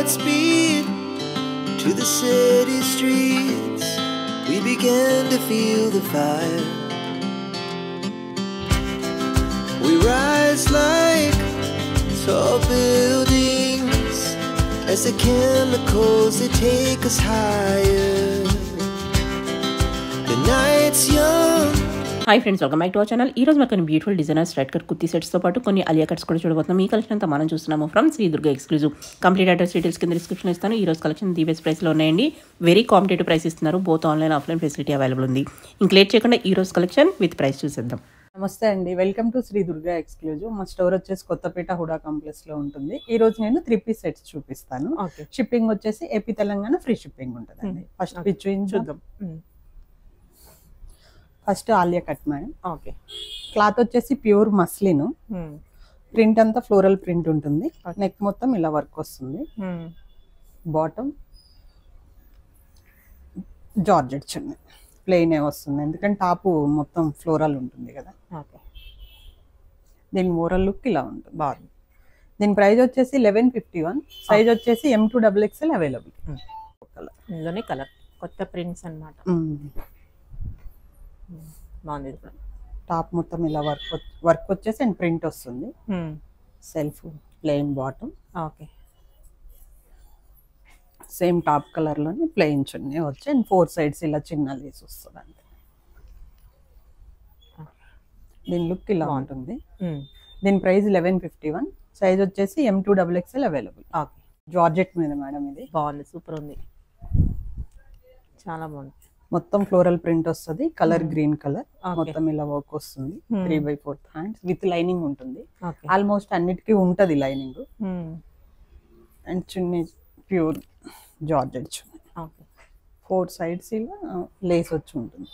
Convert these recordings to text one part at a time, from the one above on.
Godspeed to the city streets. We began to feel the fire. We rise like tall buildings as the chemicals they take us higher. The night's young. Hi friends, welcome back to our channel. ఈ రోజు మనకు beautiful designers red cut kurti సెట్స్తో పాటు కొన్ని Alia cuts కూడా చూడబోతున్నాం. ఈ collection అంతా మనం చూస్తున్నాము from Shri Durga exclusive. Complete address details కింద డిస్క్రిప్షన్ ఇస్తాను. ఈ రోజు కలెక్షన్ ది బెస్ట్ ప్రైస్లో ఉన్నాయండి. వెరీ కాంపిటేటివ్ ప్రైస్ ఇస్తున్నారు. Both online offline facility available ఉంది. ఇంక లేట్ చేయకుండా ఈ రోజు కలెక్షన్ విత్ ప్రైస్ చూసేద్దాం. నమస్తే అండి, welcome to Shri Durga exclusive. మా స్టోర్ వచ్చేసి కొత్తపేట హుడా కాంప్లెక్స్ లో ఉంటుంది. ఈ రోజు నేను 3 పీస్ సెట్స్ చూపిస్తాను. షిప్పింగ్ వచ్చేసి ఏపీ తెలంగాణ ఫ్రీ షిప్పింగ్ ఉంటుందండి. ఫస్ట్ పిచ్ చూద్దాం. First Alia cut madam. Okay, cloth వచ్చేసి ప్యూర్ మస్లిన్. ప్రింట్ అంతా ఫ్లోరల్ ప్రింట్ ఉంటుంది. నెక్ మొత్తం ఇలా వర్క్ వస్తుంది. బాటమ్ జార్జెట్ చున్నీ ప్లెయిన్ వస్తుంది, ఎందుకంటే టాపు మొత్తం ఫ్లోరల్ ఉంటుంది కదా. ఓకే, దీని ఓవరాల్ లుక్ ఇలా ఉంటుంది. బాగుంది. దీని ప్రైస్ వచ్చేసి 1151. సైజ్ వచ్చేసి M2XXL అవైలబుల్. ఇందులోనే కలర్ కొత్త ప్రింట్స్ అన్నమాట. బాగుంది. టాప్ మొత్తం ఇలా వర్క్ వచ్చేసి అండ్ ప్రింట్ వస్తుంది. Self plain bottom. Okay, same top colour లోనే ప్లెయిన్ చున్నీ వచ్చి అండ్ 4 సైడ్స్ ఇలా చిన్న లేస్ వస్తుంది అంతే. దీని లుక్ ఇలా ఉంటుంది. దీని ప్రైస్ 1151. సైజ్ వచ్చేసి M2XXL అవైలబుల్. ఓకే, జార్జెట్ మీద మేడం. ఇది బాగుంది, సూపర్ ఉంది, చాలా బాగుంది. మొత్తం ఫ్లోరల్ ప్రింట్ వస్తుంది. కలర్ గ్రీన్ కలర్ మొత్తం ఇలా వర్క్ వస్తుంది. 3/4 హ్యాండ్స్ విత్ లైనింగ్ ఉంటుంది. ఆల్మోస్ట్ అన్నిటికీ ఉంటది lining. And chunni pure georgette chunni. 4 sides ఇలా లేస్ వచ్చి ఉంటుంది.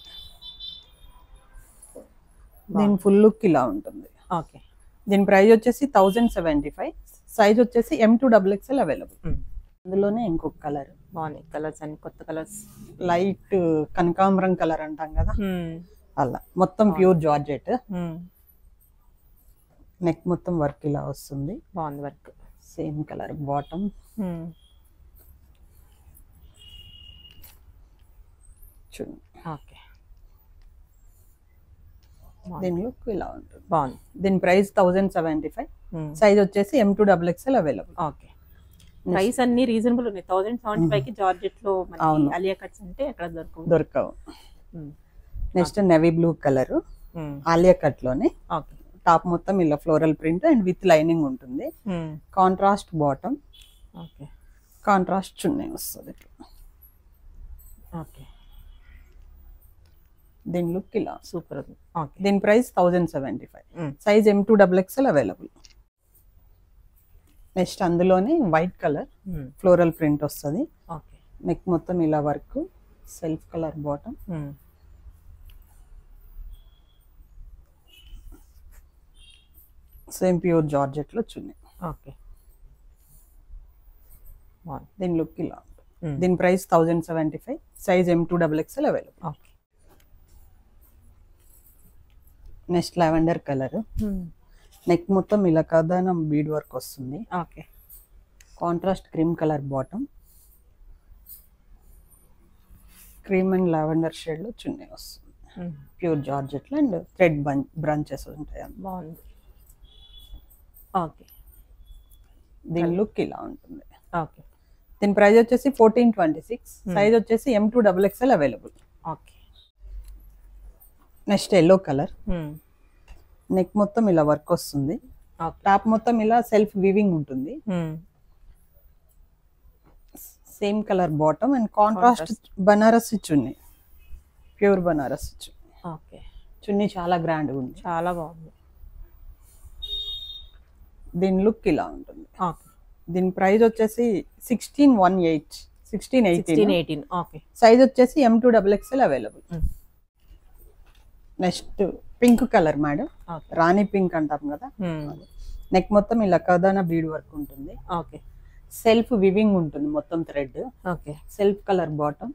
దీని ఫుల్ లుక్ ఇలా ఉంటుంది. ఓకే, దీని ప్రైస్ వచ్చేసి 1075. సైజ్ వచ్చేసి M2XXL అవైలబుల్. అందులోనే ఇంకొక కలర్ బాగున్నాయి. కలర్స్ అన్ని కొత్త కలర్స్. లైట్ కనకాంబరం కలర్ అంటాం కదా, అలా మొత్తం ప్యూర్ జార్జెట్. నెక్ మొత్తం వర్క్ ఇలా వస్తుంది. బాగుంది వర్క్. Same colour bottom. చూడండి. ఓకే, దీని లుక్ ఇలా ఉంటుంది. బాగుంది. దీని ప్రైస్ 1075. సైజ్ వచ్చేసి M2XXL అవైలబుల్. ఓకే, ప్రైస్ అన్ని రీజనబుల్ ఉన్నాయి. 1075 కి జార్జెట్ లో అలియా కట్స్ అంటే ఎక్కడ దొరకవు. Next navy blue colour Alia cut లోనే. టాప్ మొత్తం ఇలా floral print and with lining ఉంటుంది. Contrast bottom. Okay, contrast chunni వస్తుంది. ఓకే, దీని లుక్ ఇలా సూపర్ ఉంది. దీని price 1075. Size M2XXL available. Next అందులోనే వైట్ కలర్ ఫ్లోరల్ ప్రింట్ వస్తుంది. నెక్ మొత్తం ఇలా work. Self colour bottom. Same pure georgette లో చున్నీ. ఓకే, దీని లుక్ ఇలా ఉంటుంది. దీని price 1075. Size M2XXL available. Okay, next lavender colour. Neck మొత్తం ఇలా కదానం బీడ్ వర్క్ వస్తుంది. Okay, contrast cream colour bottom. Cream and lavender shade లో చున్నీ వస్తుంది. ప్యూర్ జార్జెట్ లో అండ్ థ్రెడ్ బ్రాంచెస్ ఉంటాయి. బాగుంది. ఓకే, దీని లుక్ ఇలా ఉంటుంది. ఓకే, దీని ప్రైస్ వచ్చేసి 1426. సైజ్ వచ్చేసి M2XXL available. Okay, next yellow colour. Neck మొత్తం ఇలా వర్క్ వస్తుంది. టాప్ మొత్తం ఇలా సెల్ఫ్ వీవింగ్ ఉంటుంది. Same colour bottom and contrast Banaras chunni. Pure Banaras chunni. Okay, chunni చాలా గ్రాండ్ ఉంది, చాలా బాగుంది. దీని లుక్ ఇలా ఉంటుంది. దీని ప్రైస్ వచ్చేసి 1618. ఓకే, సైజ్ వచ్చేసి M2XXL available. Next pink colour madam. రాణి పింక్ అంటాం కదా. నెక్ మొత్తం ఇలా కదానా బీడ్ వర్క్ ఉంటుంది. ఓకే, సెల్ఫ్ వివింగ్ ఉంటుంది మొత్తం thread. Okay, self colour bottom.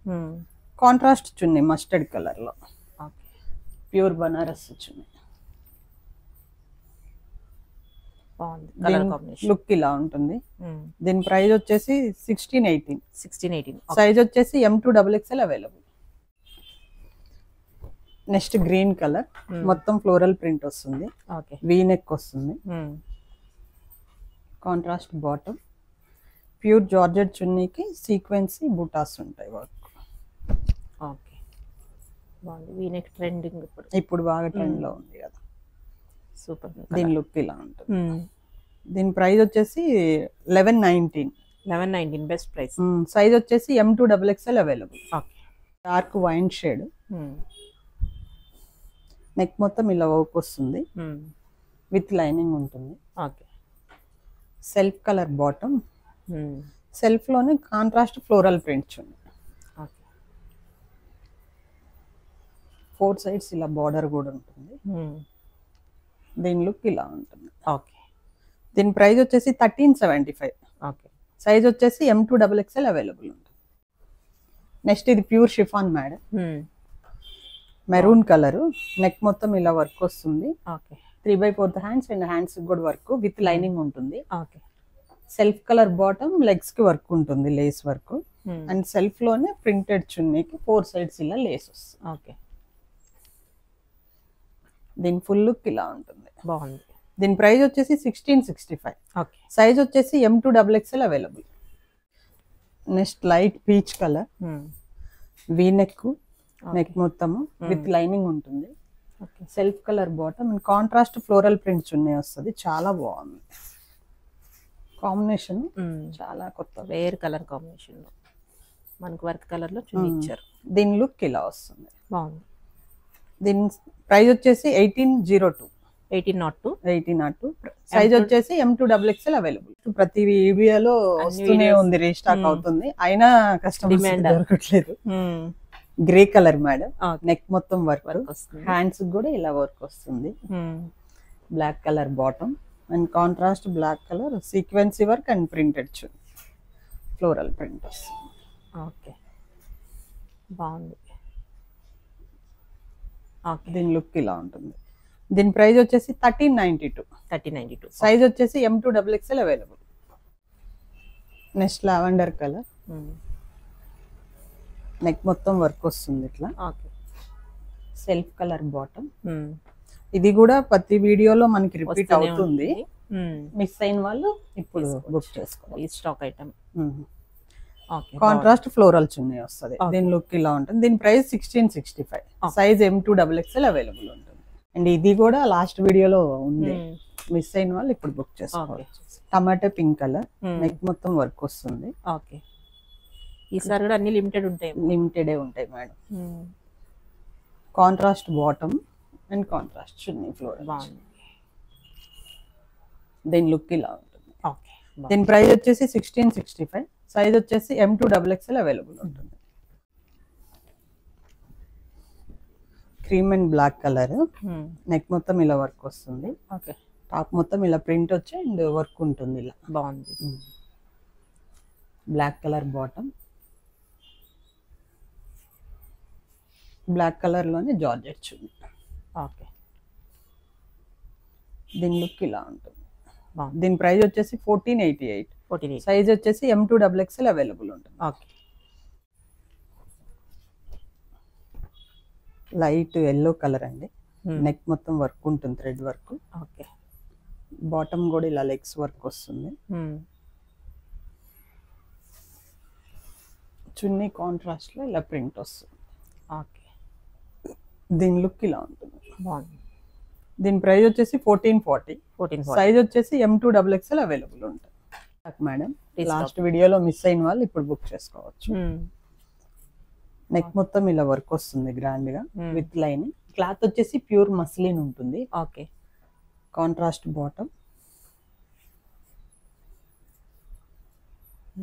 Contrast chunni mustard colour లో. Okay, pure Banaras chunni. బాగుంది కలర్ కాంబినేషన్. లుక్ ఇలా ఉంటుంది. దీని ప్రైస్ వచ్చేసి 1618. 1618. సైజ్ వచ్చేసి M2XXL available. Next green colour, మొత్తం ఫ్లోరల్ ప్రింట్ వస్తుంది. ఓకే. వీ నెక్ వస్తుంది. కాంట్రాస్ట్ బాటమ్, ప్యూర్ జార్జెట్ చున్నీకి సీక్వెన్సీ బూటాస్ ఉంటాయి వర్క్. ఓకే బాగుంది. వీ నెక్ ట్రెండింగ్ ఇప్పుడు బాగా ట్రెండ్ లో ఉంది కదా. సూపర్. దీని లుక్ ఇలా ఉంటుంది. దీని ప్రైస్ వచ్చేసి 1119. 1119 బెస్ట్ ప్రైస్. సైజ్ వచ్చేసి M2XXL available. Okay. Dark wine shade, neck మొత్తం ఇలా వర్క్ వస్తుంది, విత్ లైనింగ్ ఉంటుంది. Okay. Self colour bottom, self లోనే కాంట్రాస్ట్ ఫ్లోరల్ ప్రింట్స్ ఉన్నాయి. ఓకే. 4 సైడ్స్ ఇలా బార్డర్ కూడా ఉంటుంది. దీని లుక్ ఇలా ఉంటుంది. ఓకే. దీని ప్రైస్ వచ్చేసి 1375. ఓకే. సైజ్ వచ్చేసి M2XXL అవైలబుల్ ఉంటుంది. నెక్స్ట్ ఇది pure chiffon madam, maroon colour, neck మొత్తం ఇలా వర్క్ వస్తుంది. ఓకే. 3/4 హ్యాండ్స్ అండ్ హ్యాండ్స్ కూడా వర్క్ విత్ లైనింగ్ ఉంటుంది. Okay. Self colour bottom, legs కి వర్క్ ఉంటుంది, లేస్ వర్క్. అండ్ సెల్ఫ్ లోనే ప్రింటెడ్ చున్నీకి 4 సైడ్స్ ఇలా లేస్ వస్తుంది. ఓకే. దీని ఫుల్ లుక్ ఇలా ఉంటుంది. బాగుంది. దీని ప్రైస్ వచ్చేసి 1665. ఓకే. సైజ్ వచ్చేసి M2XXL available. Next light peach colour, V neck, neck మొత్తము విత్ లైనింగ్ ఉంటుంది. Self colour bottom and contrast floral prints ఉన్నాయి వస్తుంది. చాలా బాగుంది కాంబినేషన్, చాలా కొత్త వేర్ కలర్ కాంబినేషన్ లో మనకు వర్క్ కలర్ లో చున్నీ ఇచ్చారు. దీని లుక్ ఇలా వస్తుంది. బాగుంది. దీని ప్రైస్ వచ్చేసి 1802. 1802. సైజ్ వచ్చేసి M2XXL అవైలబుల్. ప్రతి వీడియోలో వస్తూనే ఉంది, రీస్టాక్ అవుతుంది, అయినా కస్టమర్స్ దొరకట్లేదు. గ్రే కలర్ మేడం, నెక్ మొత్తం వర్క్, హ్యాండ్స్ కూడా ఇలా వర్క్ వస్తుంది. Black colour bottom and contrast black colour sequence work and printed chunni, floral print వస్తుంది. ఓకే బాగుంది. ఓకే. దీని లుక్ ఇలా ఉంటుంది. దీని ప్రైస్ వచ్చేసి 1392. 1392. సైజ్ వచ్చేసి M2XXL available. Next lavender colour, neck మొత్తం వర్క్ వస్తుంది ఇట్లా. ఓకే. Self colour bottom. ఇది కూడా ప్రతి వీడియోలో మనకి రిపీట్ అవుతుంది, మిస్ అయిన వాళ్ళు ఇప్పుడు బుక్ చేసుకోవాలి. ఈ stock item. Okay. Contrast floral chunni వస్తుంది. దీని లుక్ ఇలా ఉంటుంది. దీని ప్రైస్ 1665. సైజ్ M2XXL అవైలబుల్ ఉంటుంది. అండ్ ఇది కూడా లాస్ట్ వీడియోలో ఉంది, మిస్ అయిన వాళ్ళు ఇప్పుడు బుక్ చేసుకోవాలి. టమాటో పింక్ కలర్, నెక్ మొత్తం వర్క్ వస్తుంది. ఓకే. ఈసారి కూడా అన్ని లిమిటెడ్ ఉంటాయి. లిమిటెడే ఉంటాయి madam. Contrast bottom and contrast chunni floral. బాగుంది. దీని లుక్ ఇలా ఉంటుంది. ఓకే. దీని ప్రైస్ వచ్చేసి 1665. సైజ్ వచ్చేసి M2XXL అవైలబుల్ ఉంటుంది. Cream and black colour, neck మొత్తం ఇలా వర్క్ వస్తుంది. ఓకే. టాప్ మొత్తం ఇలా ప్రింట్ వచ్చి అండ్ వర్క్ ఉంటుంది ఇలా. బాగుంది. Black colour bottom, black colour లోనే జార్జెట్ చున్నీ. ఓకే. దీని లుక్ ఇలా ఉంటుంది. దీని ప్రైస్ వచ్చేసి 1488. 14. సైజ్ వచ్చేసి M2XXL అవైలబుల్ ఉంటుంది. ఓకే. లైట్ ఎల్లో కలర్ అండి, నెక్ మొత్తం వర్క్ ఉంటుంది, థ్రెడ్ వర్క్. ఓకే. బాటమ్ కూడా ఇలా లెగ్స్ వర్క్ వస్తుంది. చున్నీ కాంట్రాస్ట్ లో ఇలా ప్రింట్ వస్తుంది. ఓకే. దీని లుక్ ఇలా ఉంటుంది. బాగుంది. దీని ప్రైస్ వచ్చేసి 1440. 14. సైజ్ వచ్చేసి M2XXL అవైలబుల్ ఉంటుంది మేడం. లాస్ట్ వీడియోలో మిస్ అయిన వాళ్ళు ఇప్పుడు బుక్ చేసుకోవచ్చు. నెక్ మొత్తం ఇలా వర్క్ వస్తుంది గ్రాండ్ గా విత్ లైనింగ్. క్లాత్ వచ్చేసి ప్యూర్ మస్లిన్ ఉంటుంది. Okay. Contrast bottom,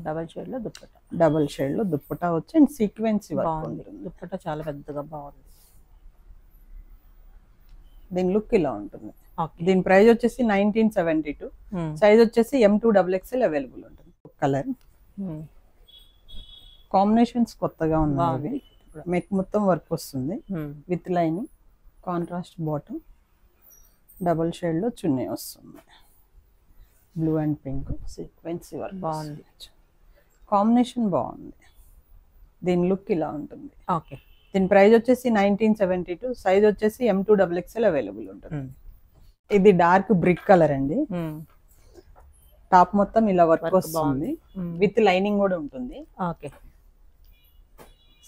double shade లో దుప్పట్టా. డబల్ షేడ్ లో దుప్పట్టా వచ్చి అండ్ సీక్వెన్సీ వర్క్ ఉంటుంది. దుప్పట్టా చాలా పెద్దగా బాగుంది. దీని లుక్ ఇలా ఉంటుంది. ఓకే. దీని ప్రైస్ వచ్చేసి 1972. సైజ్ వచ్చేసి M2XXL అవైలబుల్ ఉంటుంది. కలర్ కాంబినేషన్స్ కొత్తగా ఉన్నాయి. నెక్ మొత్తం వర్క్ వస్తుంది with lining, contrast bottom, double shade లో చున్నీ వస్తుంది. Blue and pink sequence work బాగుంది. కాంబినేషన్ బాగుంది. దీని లుక్ ఇలా ఉంటుంది. ఓకే. దీని ప్రైస్ వచ్చేసి 1972, సైజ్ వచ్చేసి M2XXL అవైలబుల్ ఉంటుంది. ఇది డార్క్ బ్రిక్ కలర్ అండి. టాప్ మొత్తం ఇలా వర్క్ వస్తుంది, విత్ లైనింగ్ కూడా ఉంటుంది. Okay.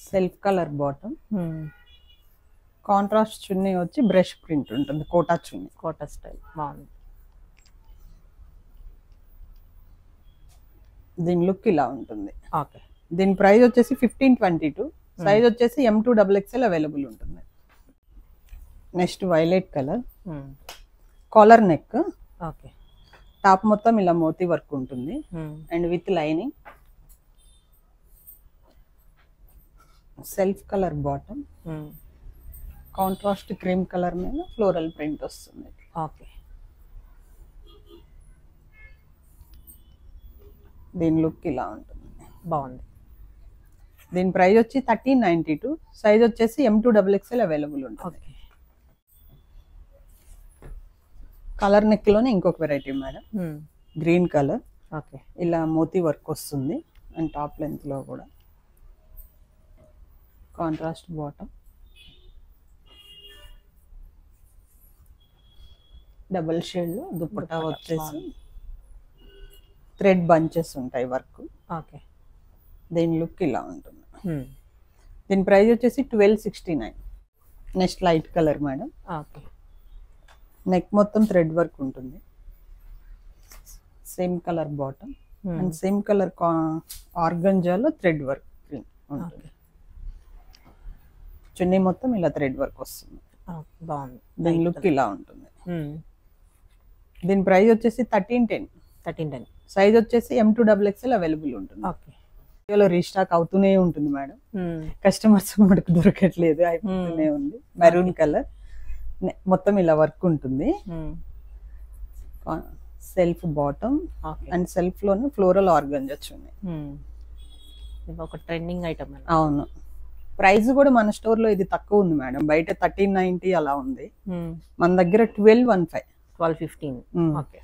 Self colour bottom, contrast chunni వచ్చి బ్రష్ ప్రింట్ ఉంటుంది, కోటా చున్నీ, కోటా స్టైల్ బాగుంది. దీని లుక్ ఇలా ఉంటుంది. ఓకే. దీని ప్రైస్ వచ్చేసి 1522, సైజ్ వచ్చేసి M2XXL అవైలబుల్ ఉంటుంది. Next violet colour, collar neck. Okay. Top మొత్తం ఇలా మోతీ వర్క్ ఉంటుంది and with lining. Self colour bottom, contrast cream colour మీద ఫ్లోరల్ ప్రింట్ వస్తుంది. ఓకే. దీని లుక్ ఇలా ఉంటుంది. బాగుంది. దీని ప్రైస్ వచ్చి 1392, సైజ్ వచ్చేసి M2XXL అవైలబుల్ ఉంటుంది. కలర్ నెక్ లోనే ఇంకొక variety madam, green colour. Okay. ఇలా మోతీ వర్క్ వస్తుంది అండ్ టాప్ లెంత్ లో కూడా కాంట్రాస్ట్ బాటమ్, డబుల్ షేడ్ లో దుపట్టా వచ్చేసి థ్రెడ్ బంచెస్ ఉంటాయి వర్క్. ఓకే. దీని లుక్ ఇలా ఉంటుంది. దీని ప్రైస్ వచ్చేసి 1269. Next light colour madam. Okay. Neck మొత్తం థ్రెడ్ వర్క్ ఉంటుంది, same colour bottom and same colour ఆర్గంజాలో థ్రెడ్ వర్క్ ఉంటుంది. చున్నీ మొత్తం ఇలా థ్రెడ్ వర్క్ వస్తుంది. బాగుంది. దీని లుక్ ఇలా ఉంటుంది. దీని ప్రైస్ వచ్చేసి 1310. సైజ్ వచ్చేసి M2XXL అవైలబుల్ ఉంటుంది. ఓకే. రీస్టాక్ అవుతూనే ఉంటుంది మేడం, కస్టమర్స్ మనకు దొరకట్లేదు, అయిపోతూనే ఉంది. మెరూన్ కలర్, మొత్తం ఇలా వర్క్ ఉంటుంది. సెల్ఫ్ బాటమ్ అండ్ సెల్ఫ్ లోనే ఫ్లోరల్ ఆర్గంజా చున్నీ. ఒక ట్రెండింగ్ ఐటమ్. అవును. ప్రైస్ కూడా మన స్టోర్ లో ఇది తక్కువ ఉంది మేడం, బయట 1390 అలా ఉంది, మన దగ్గర 1215.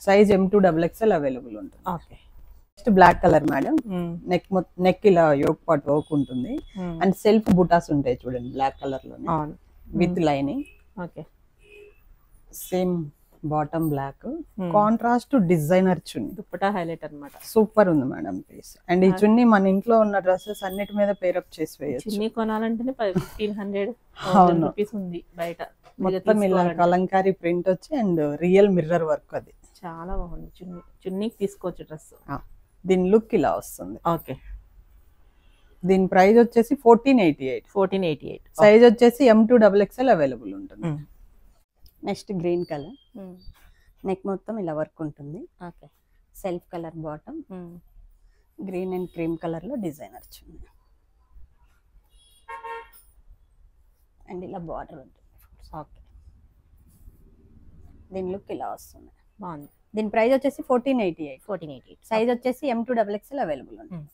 సైజ్ M2XXL అవైలబుల్ ఉంటుంది. Okay. Next black colour madam. Neck ఇలా యోక్ పార్ట్ వర్క్ ఉంటుంది అండ్ సెల్ఫ్ బుటాస్ ఉంటాయి చూడండి, బ్లాక్ కలర్ లో with lining. Okay. Same bottom black, contrast designer chunni, dupatta highlight అన్నమాట. సూపర్ ఉంది మేడం పీస్. అండ్ ఈ చున్నీ మన ఇంట్లో ఉన్న డ్రెస్సెస్ అన్నిటి మీద పేరప్ చేసి వేయచ్చు. చున్నీ కొనాలంటేనే 1500 రూపీస్ ఉంది బయట. మొత్తం ఇలా కలంకారీ ప్రింట్ వచ్చి అండ్ రియల్ మిర్రర్ వర్క్, అది చాలా బాగుంది. చున్నీకి తీసుకోవచ్చు డ్రెస్. దీని లుక్ ఇలా వస్తుంది. ఓకే. దీని ప్రైస్ వచ్చేసి 1488. సైజ్ వచ్చేసి M2XXL అవైలబుల్ ఉంటుంది. నెక్స్ట్ గ్రీన్ కలర్, నెక్ మొత్తం ఇలా వర్క్ ఉంటుంది. Okay. Self colour bottom, green and cream colour లో డిజైనర్ చున్నీ అండ్ ఇలా బార్డర్ ఉంటుంది. ఓకే. దీని లుక్ ఇలా వస్తుంది. బాగుంది. దీని ప్రైస్ వచ్చేసి 1488. సైజ్ వచ్చేసి M2XXL అవైలబుల్ ఉంటుంది.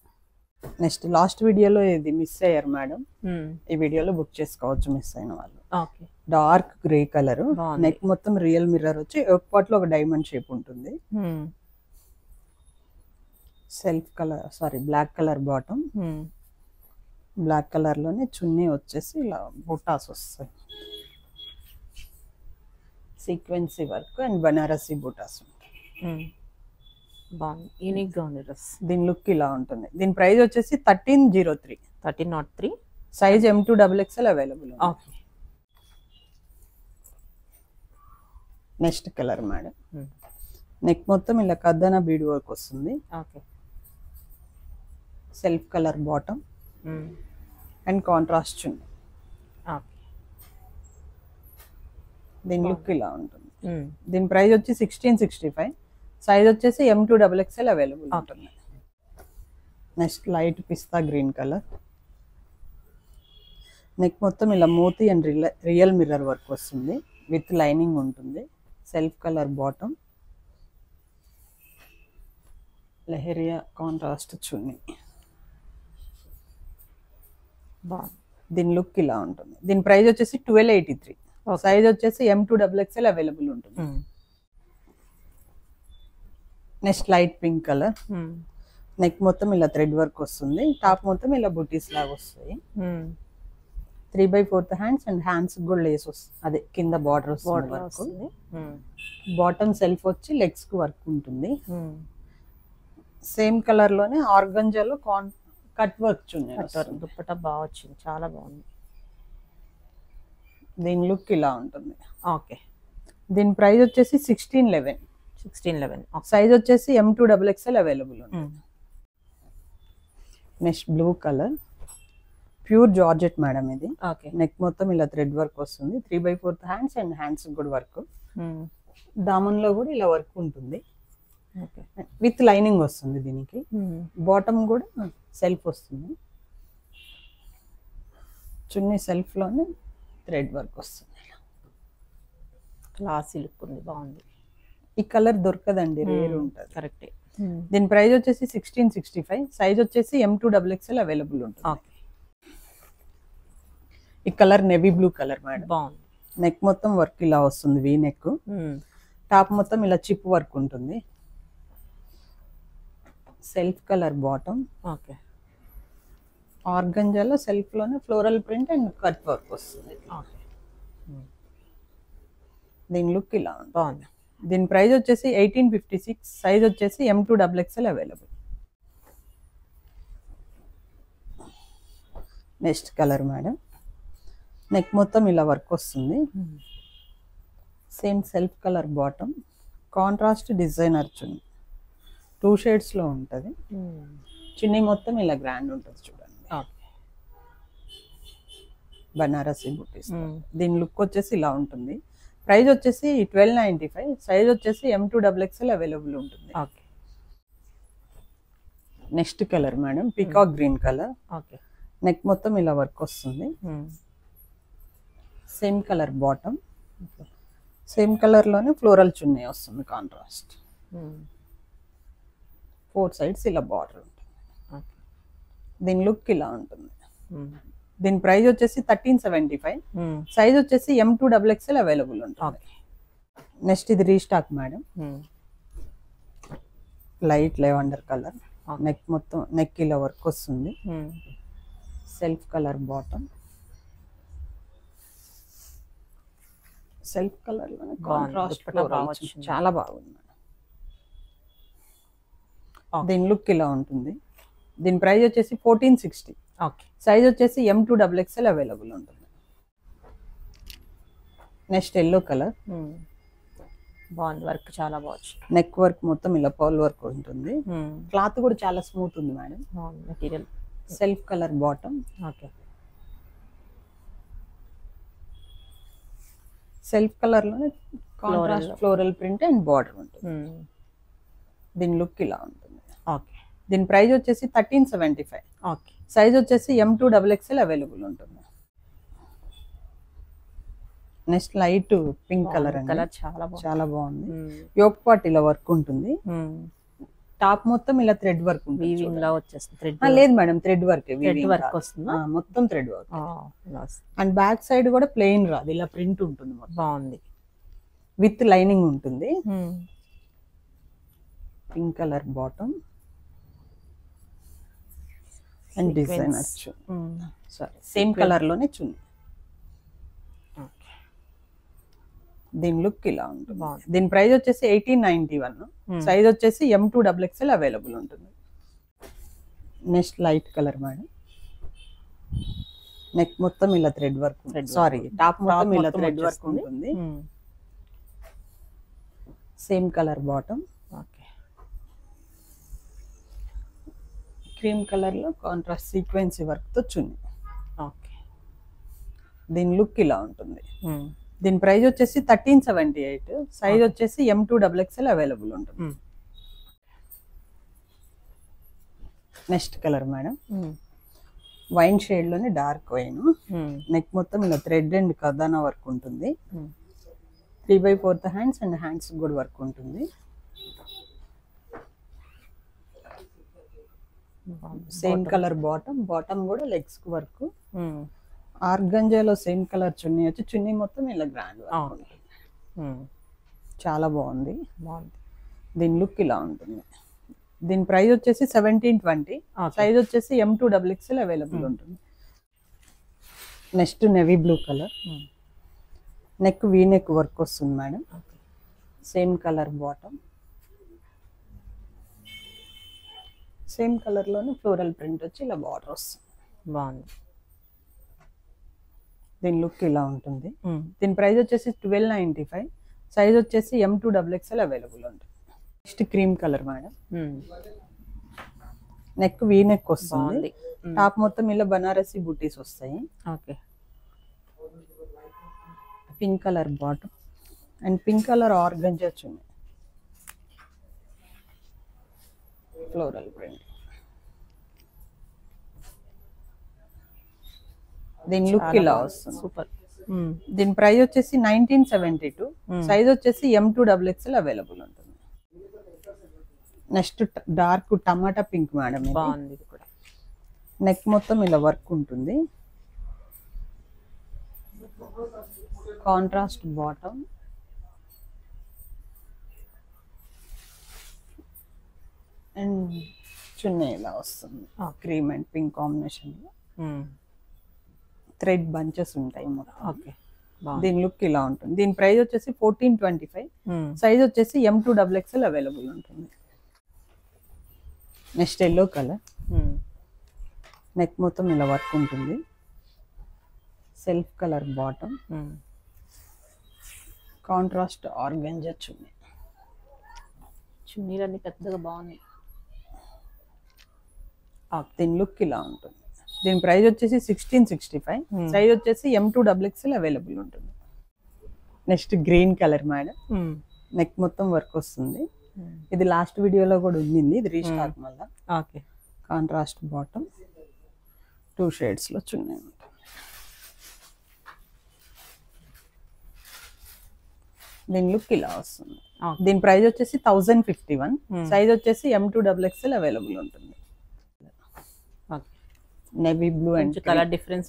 నెక్స్ట్ లాస్ట్ వీడియోలో ఇది మిస్ అయ్యారు మేడం, ఈ వీడియోలో బుక్ చేసుకోవచ్చు మిస్ అయిన వాళ్ళు. Okay. Dark grey colour, neck మొత్తం రియల్ మిర్రర్ వచ్చి ఒక పార్ట్ లో ఒక డైమండ్ షేప్ ఉంటుంది. Self colour black colour bottom, black colour లోనే చున్నీ వచ్చేసి ఇలా బుటాస్ వస్తాయి, సీక్వెన్సీ వర్క్ అండ్ బనారసి బుటాస్ ఉంటాయి. బాగుంది, యూనిక్ గా ఉంది డ్రెస్. దీని లుక్ ఇలా ఉంటుంది. దీని ప్రైస్ వచ్చేసి 1303. Size M2XXL available. Okay. Next colour madam. Neck మొత్తం ఇలా కద్దన బీడ్ వర్క్ వస్తుంది. Okay. Self colour bottom and contrast chunni. Okay. దీని లుక్ ఇలా ఉంటుంది. దీని ప్రైస్ వచ్చి 1665. సైజ్ వచ్చేసి M2XXL అవైలబుల్ ఉంటుంది. Next light pista green colour, neck మొత్తం ఇలా moti and real mirror work వస్తుంది, విత్ లైనింగ్ ఉంటుంది. Self colour bottom, leheriya contrast chunni. దీని లుక్ ఇలా ఉంటుంది. దీని ప్రైస్ వచ్చేసి 1283. సైజ్ వచ్చేసి M2XXL అవైలబుల్ ఉంటుంది. Next light pink colour, neck మొత్తం ఇలా థ్రెడ్ వర్క్ వస్తుంది, టాప్ మొత్తం ఇలా బుటీస్ లాగా వస్తాయి. 3/4 హ్యాండ్స్ అండ్ హ్యాండ్స్ కూడా లేస్ వస్తుంది, అదే కింద బార్డర్ వస్తుంది. బాటమ్ సెల్ఫ్ వచ్చి లెగ్స్ కి వర్క్ ఉంటుంది. సేమ్ కలర్ లోనే ఆర్గంజాలో కట్ వర్క్ దుప్పటా బాగా వచ్చింది, చాలా బాగుంది. దీని లుక్ ఇలా ఉంటుంది. ఓకే, దీని ప్రైస్ వచ్చేసి 1611. సైజ్ వచ్చేసి M2XXL అవైలబుల్ ఉంది. Next blue colour, pure georgette madam ఇది. నెక్ మొత్తం ఇలా థ్రెడ్ వర్క్ వస్తుంది, 3/4 హ్యాండ్స్ అండ్ హ్యాండ్స్ కూడా వర్క్. దామన్ లో కూడా ఇలా వర్క్ ఉంటుంది విత్ లైనింగ్ వస్తుంది. దీనికి బాటమ్ కూడా సెల్ఫ్ వస్తుంది, చున్నీ సెల్ఫ్ లోనే థ్రెడ్ వర్క్ వస్తుంది. క్లాసీ లుక్ ఉంది, బాగుంది. ఈ కలర్ దొరకదండి, రేర్ ఉంటుంది. కరెక్టే. దీని ప్రైస్ వచ్చేసి 1665. సైజ్ వచ్చేసి M2XXL అవైలబుల్ ఉంటుంది. ఈ colour navy blue colour madam, బాగుంది. నెక్ మొత్తం వర్క్ ఇలా వస్తుంది, వీ నెక్. టాప్ మొత్తం ఇలా చిప్ వర్క్ ఉంటుంది. Self colour bottom. ఓకే, ఆర్గంజాలో సెల్ఫ్ లోనే floral print and cut work వస్తుంది. దీని లుక్ ఇలా బాగుంది. దీని ప్రైస్ వచ్చేసి 1856. సైజ్ వచ్చేసి M2XXL available. Next colour madam, neck మొత్తం ఇలా వర్క్ వస్తుంది. Same self colour bottom, contrast designer chunni, 2 shades లో ఉంటుంది. చున్నీ మొత్తం ఇలా గ్రాండ్ ఉంటుంది చూడండి, బనారసి బుటీస్. దీని లుక్ వచ్చేసి ఇలా ఉంటుంది. ప్రైస్ వచ్చేసి 1295. సైజ్ వచ్చేసి M2XXL అవైలబుల్ ఉంటుంది. Next colour madam, peacock green colour. Neck మొత్తం ఇలా వర్క్ వస్తుంది. Same colour bottom, same colour లోనే ఫ్లోరల్ చున్నీ వస్తుంది, కాంట్రాస్ట్. 4 సైడ్స్ ఇలా బార్డర్ ఉంటుంది. దీని లుక్ ఇలా ఉంటుంది. దీని ప్రైస్ వచ్చేసి 1375. సైజ్ వచ్చేసి M2XXL అవైలబుల్ ఉంటుంది. నెక్స్ట్ ఇది restock madam, light lavender colour. Neck మొత్తం నెక్ ఇలా వర్క్ వస్తుంది. Self colour bottom, self colour లోనే కాంట్రాస్ట్ చాలా బాగుంది. దీని లుక్ ఇలా ఉంటుంది. దీని ప్రైస్ వచ్చేసి 1460. సైజ్ వచ్చేసి M2XXL అవైలబుల్ ఉంటుంది. నెక్స్ట్ ఎల్లో కలర్, బాగుంది, వర్క్ చాలా బాగుంది. నెక్ వర్క్ మొత్తం ఇలా పర్ల్ వర్క్ ఉంటుంది. క్లాత్ కూడా చాలా స్మూత్ ఉంది madam. Material. Self colour bottom, self colour లోనే contrast floral print and border ఉంటుంది. దీని లుక్ ఇలా ఉంటుంది. దీని ప్రైస్ వచ్చేసి 1375. సైజ్ వచ్చేసి M2XXL అవైలబుల్ ఉంటుంది. నెక్స్ట్ లైట్ పింక్ కలర్ అండి, చాలా బాగుంది. యోక్ పార్ట్ ఇలా వర్క్ ఉంటుంది. టాప్ మొత్తం ఇలా థ్రెడ్ వర్క్ ఉంటుంది. లేదు మేడం, థ్రెడ్ వర్క్ వస్తుంది, మొత్తం thread work. And back side కూడా ప్లెయిన్ రాదు, ఇలా ప్రింట్ ఉంటుంది. బాగుంది, విత్ లైనింగ్ ఉంటుంది. Pink colour bottom and designer same colour లోనే చున్నీ. దీని లుక్ ఇలా ఉంటుంది. దీని ప్రైస్ వచ్చేసి 1891. సైజ్ వచ్చేసి M2XXL అవైలబుల్ ఉంటుంది. Next light colour madam, neck మొత్తం ఇలా థ్రెడ్ వర్క్, సారీ టాప్ మొత్తం ఇలా థ్రెడ్ వర్క్ ఉంటుంది. Same colour bottom, cream colour లో కాంట్రాస్ట్ సీక్వెన్సీ వర్క్ తో చున్నీ. దీని లుక్ ఇలా ఉంటుంది. దీని ప్రైస్ వచ్చేసి 1378. సైజ్ వచ్చేసి M2XXL అవైలబుల్ ఉంటుంది. Next colour madam, wine shade లోనే డార్క్ వైన్. నెక్ మొత్తం ఇలా థ్రెడ్ అండ్ కదానా వర్క్ ఉంటుంది. 3/4 హ్యాండ్స్ అండ్ హ్యాండ్స్ కూడా వర్క్ ఉంటుంది. సేమ్ కలర్ బాటమ్, బాటమ్ కూడా లెగ్స్ కు వర్క్. ఆర్గంజాలో సేమ్ కలర్ చున్నీ వచ్చి చున్నీ మొత్తం ఇలా గ్రాండ్ వర్క్ ఉంటుంది. చాలా బాగుంది. దీని లుక్ ఇలా ఉంటుంది. దీని ప్రైస్ వచ్చేసి 1720. సైజ్ వచ్చేసి M2XXL అవైలబుల్ ఉంటుంది. Next navy blue colour, neck V neck work వస్తుంది madam. Same colour bottom, same colour లోనే ఫ్లోరల్ ప్రింట్ వచ్చి ఇలా బార్డర్ వస్తుంది. బాగుంది. దీని లుక్ ఇలా ఉంటుంది. దీని ప్రైస్ వచ్చేసి 1295. సైజ్ వచ్చేసి M2XXL అవైలబుల్ ఉంటుంది. Next cream colour madam. Neck V neck వస్తుంది. టాప్ మొత్తం ఇలా బనారసి బుటీస్ వస్తాయి. Okay. Pink colour bottom and pink colour organza chunni, floral print. దీని లుక్ ఇలా వస్తుంది. సూపర్. దీని ప్రైస్ వచ్చేసి 1972. సైజ్ వచ్చేసి M2XXL అవైలబుల్ ఉంటుంది. నెక్స్ట్ డార్క్ టమాటా పింక్ మేడం. బాగుంది. ఇది కూడా నెక్ మొత్తం ఇలా వర్క్ ఉంటుంది. కాంట్రాస్ట్ బాటమ్ అండ్ చున్నీ ఇలా వస్తుంది. క్రీమ్ అండ్ పింక్ కాంబినేషన్ లో థ్రెడ్ బంచెస్ ఉంటాయి మొత్తం. ఓకే. దీని లుక్ ఇలా ఉంటుంది. దీని ప్రైస్ వచ్చేసి 1425. సైజ్ వచ్చేసి M2XXL అవైలబుల్ ఉంటుంది. నెక్స్ట్ ఎల్లో కలర్, నెక్ మొత్తం ఇలా వర్క్ ఉంటుంది. Self colour bottom, contrast organza chunni. చున్నీలన్నీ పెద్దగా బాగున్నాయి. దీని లుక్ ఇలా ఉంటుంది. దీని ప్రైస్ వచ్చేసి 1665. సైజ్ వచ్చేసి M2XXL అవైలబుల్ ఉంటుంది. Next green colour madam. Neck మొత్తం వర్క్ వస్తుంది. ఇది లాస్ట్ వీడియోలో కూడా ఉండింది. ఇది రీస్టాక్ మళ్ళీ. ఓకే. కాంట్రాస్ట్ బాటమ్, 2 షేడ్స్ లో చున్నీ ఉంటుంది. దీని లుక్ ఇలా వస్తుంది. దీని ప్రైస్ వచ్చేసి 1051. సైజ్ వచ్చేసి M2XXL అవైలబుల్ ఉంటుంది. Navy blue and colour difference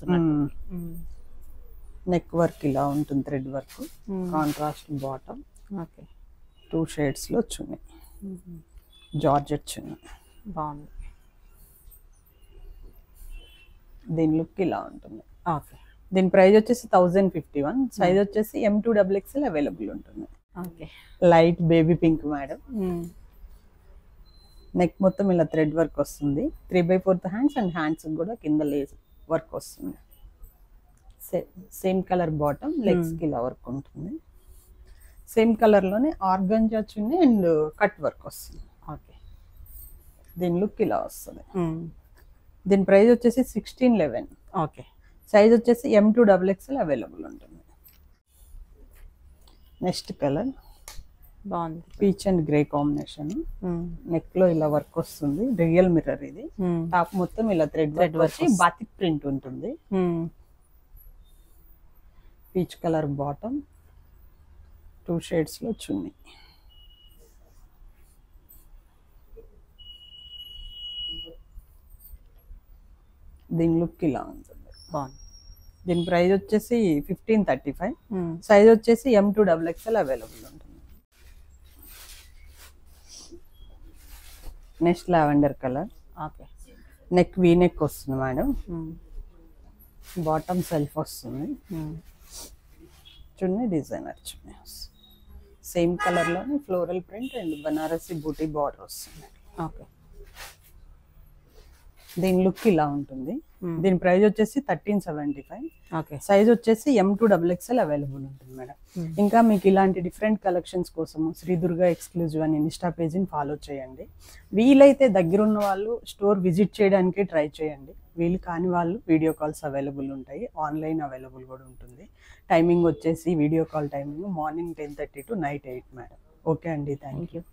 neck work ఇలా ఉంటుంది. Thread work, contrast bottom. Okay. 2 shades లో చున్నీ, జార్జెట్ చున్నీ. బాగుంది. దీని లుక్ ఇలా ఉంటుంది. ఓకే. దీని ప్రైస్ వచ్చేసి 1051. సైజ్ వచ్చేసి M2XXL అవైలబుల్ ఉంటుంది. Okay. Light baby pink madam. Neck మొత్తం ఇలా థ్రెడ్ వర్క్ వస్తుంది. 3/4 హ్యాండ్స్ అండ్ హ్యాండ్స్ కూడా కింద లేస్ వర్క్ వస్తుంది. సేమ్ కలర్ బాటమ్, లెగ్స్ కి ఇలా వర్క్ ఉంటుంది. సేమ్ కలర్ లోనే organza chunni and cut work వస్తుంది. ఓకే. దీని లుక్ ఇలా వస్తుంది. దీని ప్రైస్ వచ్చేసి 1611. ఓకే. సైజ్ వచ్చేసి M2XXL అవైలబుల్ ఉంటుంది. నెక్స్ట్ కలర్ బాగుంది. Peach and grey combination. Neck లో ఇలా వర్క్ వస్తుంది. రియల్ మిర్రర్ ఇది. టాప్ మొత్తం ఇలా థ్రెడ్ వచ్చి బాతిక్ ప్రింట్ ఉంటుంది. పీచ్ కలర్ బాటమ్, 2 షేడ్స్ లో చున్నీ. దీని లుక్ ఇలా ఉంటుంది. బాగుంది. దీని ప్రైస్ వచ్చేసి 1535. సైజ్ వచ్చేసి M2XXL అవైలబుల్ ఉంటుంది. Next lavender colour. Okay. Neck V neck వస్తుంది మేడం. బాటమ్ సెల్ఫ్ వస్తుంది. చున్నీ డిజైనర్ చున్నీ వస్తుంది. సేమ్ కలర్ లోనే ఫ్లోరల్ ప్రింట్ అండ్ బనారసి బూటీ బార్డర్ వస్తుంది. ఓకే. దీని లుక్ ఇలా ఉంటుంది. దీని ప్రైస్ వచ్చేసి 1375. ఓకే. సైజ్ వచ్చేసి M2XXL అవైలబుల్ ఉంటుంది మేడం. ఇంకా మీకు ఇలాంటి డిఫరెంట్ కలెక్షన్స్ కోసం శ్రీ దుర్గా ఎక్స్క్లూజివ్ అని ఇన్స్టా పేజీని ఫాలో చేయండి. వీలైతే దగ్గరున్న వాళ్ళు స్టోర్ విజిట్ చేయడానికి ట్రై చేయండి. వీలు కాని వాళ్ళు వీడియో కాల్స్ అవైలబుల్ ఉంటాయి. ఆన్లైన్ అవైలబుల్ కూడా ఉంటుంది. టైమింగ్ వచ్చేసి video call timing morning 10:30 to night 8 madam. Okay అండి, థ్యాంక్ యూ.